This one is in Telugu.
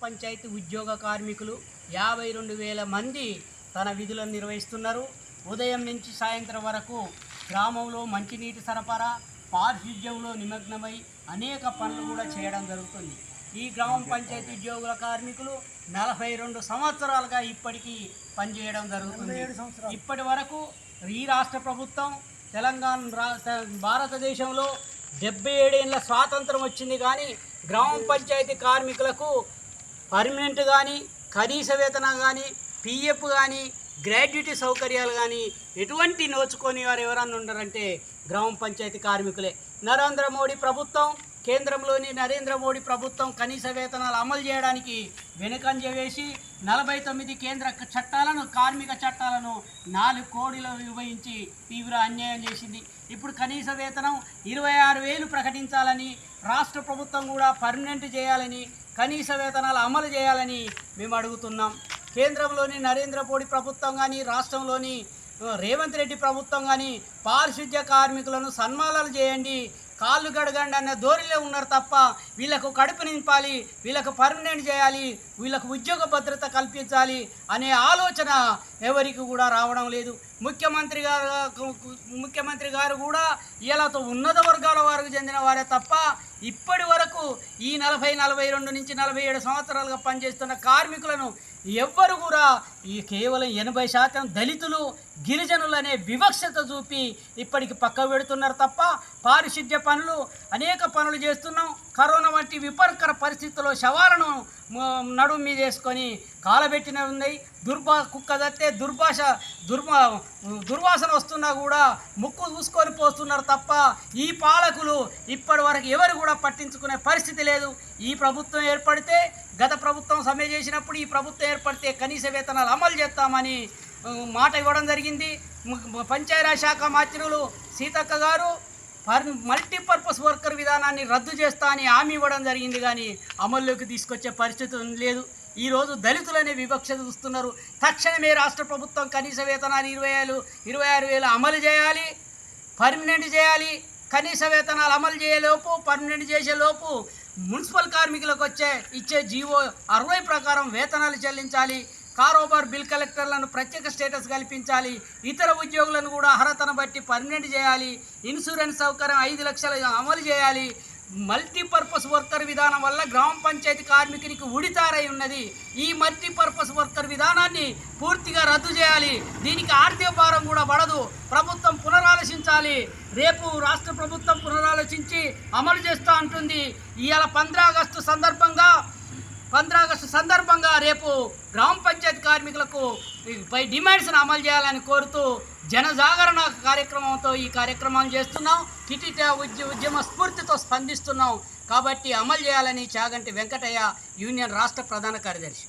పంచాయతీ ఉద్యోగ కార్మికులు 52,000 మంది తన విధులను నిర్వహిస్తున్నారు. ఉదయం నుంచి సాయంత్రం వరకు గ్రామంలో మంచినీటి సరఫరా, పారిశుధ్యంలో నిమగ్నమై అనేక పనులు కూడా చేయడం జరుగుతుంది. ఈ గ్రామ పంచాయతీ ఉద్యోగుల కార్మికులు 42 సంవత్సరాలుగా ఇప్పటికీ పనిచేయడం జరుగుతుంది. ఇప్పటి వరకు ఈ రాష్ట్ర ప్రభుత్వం భారతదేశంలో 77 ఏళ్ళ స్వాతంత్రం వచ్చింది, కానీ గ్రామ పంచాయతీ కార్మికులకు పర్మనెంట్ కానీ, కనీస వేతనం కానీ, పిఎఫ్ కానీ, గ్రాడ్యుటీ సౌకర్యాలు కానీ ఎటువంటి నోచుకొని వారు ఎవరన్నా ఉన్నారంటే గ్రామ పంచాయతీ కార్మికులే. నరేంద్ర మోడీ ప్రభుత్వం, కేంద్రంలోని నరేంద్ర మోడీ ప్రభుత్వం కనీస వేతనాలు అమలు చేయడానికి వెనుకంజ వేసి 49 కేంద్ర చట్టాలను, కార్మిక చట్టాలను 4 కోడిలో విభజించి తీవ్ర అన్యాయం చేసింది. ఇప్పుడు కనీస వేతనం 26,000 ప్రకటించాలని, రాష్ట్ర ప్రభుత్వం కూడా పర్మనెంట్ చేయాలని, కనీస వేతనాలు అమలు చేయాలని మేము అడుగుతున్నాం. కేంద్రంలోని నరేంద్ర మోడీ ప్రభుత్వం కానీ, రాష్ట్రంలోని రేవంత్ రెడ్డి ప్రభుత్వం కానీ పారిశుద్ధ్య కార్మికులను సన్మానాలు చేయండి, కాళ్ళు గడగండి అన్న ధోరణిలో ఉన్నారు తప్ప వీళ్ళకు కడుపు నింపాలి, వీళ్ళకు పర్మనెంట్ చేయాలి, వీళ్ళకు ఉద్యోగ భద్రత కల్పించాలి అనే ఆలోచన ఎవరికి కూడా రావడం లేదు. ముఖ్యమంత్రి గారు కూడా ఇలాతో ఉన్నత వర్గాల వారికి చెందిన వారే తప్ప ఇప్పటి వరకు ఈ 42 నుంచి 47 సంవత్సరాలుగా పనిచేస్తున్న కార్మికులను ఎవ్వరు కూడా ఈ కేవలం 80% దళితులు, గిరిజనులు అనే వివక్షత చూపి ఇప్పటికి పక్క పెడుతున్నారు తప్ప పారిశుద్ధ్య పనులు అనేక పనులు చేస్తున్నాం. కరోనా వంటి విపత్కర పరిస్థితుల్లో శవాలను నడుము మీద వేసుకొని కాలబెట్టిన ఉన్నాయి. కుక్క దత్తే దుర్వాసన వస్తున్నా కూడా ముక్కు చూసుకొని పోస్తున్నారు తప్ప ఈ పాలకులు ఇప్పటి వరకు ఎవరు కూడా పట్టించుకునే పరిస్థితి లేదు. ఈ ప్రభుత్వం ఏర్పడితే, గత ప్రభుత్వం సమ్మె చేసినప్పుడు ఈ ప్రభుత్వం ఏర్పడితే కనీస వేతనాలు అమలు చేస్తామని మాట ఇవ్వడం జరిగింది. పంచాయతీరాజ్ శాఖ మంత్రులు సీతక్క గారు మల్టీపర్పస్ వర్కర్ విధానాన్ని రద్దు చేస్తా అని హామీ ఇవ్వడం జరిగింది, కానీ అమల్లోకి తీసుకొచ్చే పరిస్థితి లేదు. ఈరోజు దళితులనే వివక్షత చూస్తున్నారు. తక్షణమే రాష్ట్ర ప్రభుత్వం కనీస వేతనాలు 26,000 అమలు చేయాలి, పర్మనెంట్ చేయాలి. కనీస వేతనాలు అమలు చేయలోపు, పర్మనెంట్ చేసేలోపు మున్సిపల్ కార్మికులకు ఇచ్చే జీవో 60 ప్రకారం వేతనాలు చెల్లించాలి. కారోబార్ బిల్ కలెక్టర్లను ప్రత్యేక స్టేటస్ కల్పించాలి. ఇతర ఉద్యోగులను కూడా అర్హతను బట్టి పర్మనెంట్ చేయాలి. ఇన్సూరెన్స్ సౌకర్యం 5 లక్షలు అమలు చేయాలి. మల్టీపర్పస్ వర్కర్ విధానం వల్ల గ్రామ పంచాయతీ కార్మికునికి ఉడితారై ఉన్నది. ఈ మల్టీపర్పస్ వర్కర్ విధానాన్ని పూర్తిగా రద్దు చేయాలి. దీనికి ఆర్థిక భారం కూడా పడదు. ప్రభుత్వం పునరాలోచించాలి. రేపు రాష్ట్ర ప్రభుత్వం పునరాలోచించి అమలు చేస్తూ ఉంటుంది. ఇవాళ 15 ఆగస్టు సందర్భంగా రేపు గ్రామ పంచాయతీ కార్మికులకు పై డిమాండ్స్ను అమలు చేయాలని కోరుతూ జనజాగరణ కార్యక్రమంతో ఈ కార్యక్రమాన్ని చేస్తున్నాం. కిటిట ఉద్యమ స్ఫూర్తితో స్పందిస్తున్నాం. కాబట్టి అమలు చేయాలని చాగంటి వెంకటయ్య, యూనియన్ రాష్ట్ర ప్రధాన కార్యదర్శి.